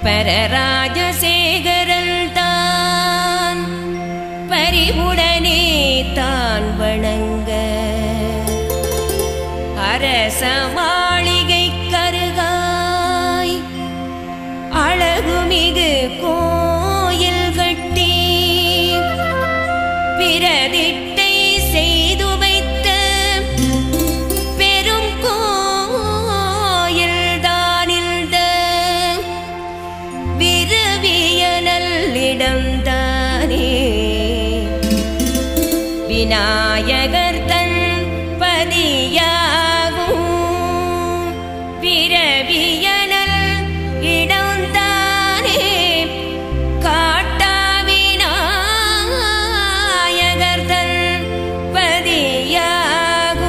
பரராஜசேகரன் தான் பரிவுடனே தான் வணங்க அரச மாளிகை கருகாய் அழகுமிகு கோயில் கட்டி பிரதிட்டை செய்து வைத்த பெரும் கோயில் தானில்த விரவிய நல்லிடம்தானே விநாயகர் தன் பதியாகும் விரவியனல் இடம்தானே காட்டா விநாயகர் தன் பதியாகும்.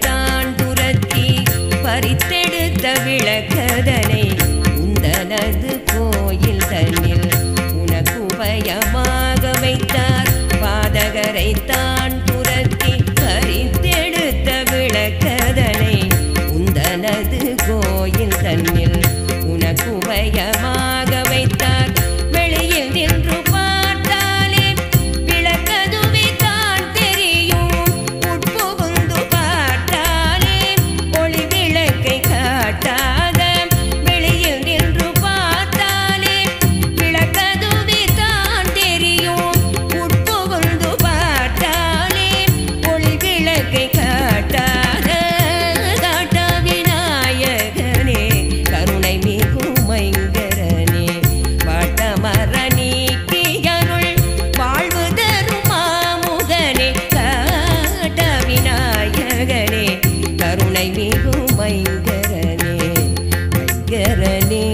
தான் துரத்தி பறித்தெடுத்த விளக்கதனை உந்தனது கோயில் தன்னில் உனக்கு உபயமாக வைத்தார். பாதகரை தான் துரத்தி பறித்தெடுத்த விளக்கதனை உந்தனது கோயில் தன்னில் உனக்கு உபயமாக வைத்தார். வெளியில் நின்று பார்த்தாலே விளக்கதுவே தான் தெரியும், உட்புகுந்து பார்த்தாலே ஒளி விளக்கை காட்டாத. வெளியில் நின்று பார்த்தாலே விளக்கதுவே தான் தெரியும், உட்புகுந்து பார்த்தாலே ஒளி விளக்கை காட்டாத. காட்டா விநாயகனே கருணை மிகும் மைங்கரனே பாட்டமர நீக்கியருள் வாழ்வு தரும் மாமுகனே. காட்டா விநாயகனே கருணை மிகும் மைங்கரனே மைங்கரனே.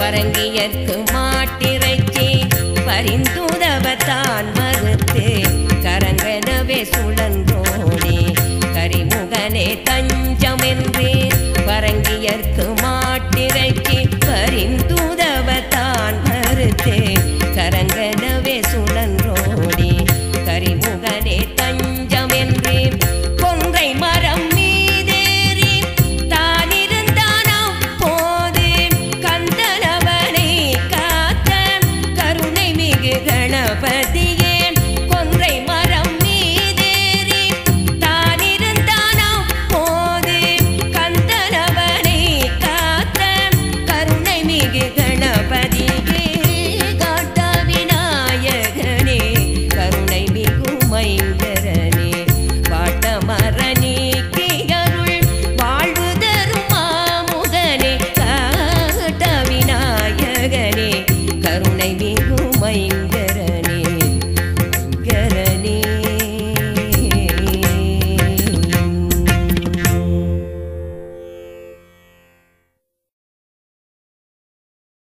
பரங்கியற்கு மாட்டிறைச்சி பரிந்துதவத்தான் மறுத்து கரங்கனவே சுழன்றோடி கரிமுகனே தஞ்சமென்று பரங்கியற்கு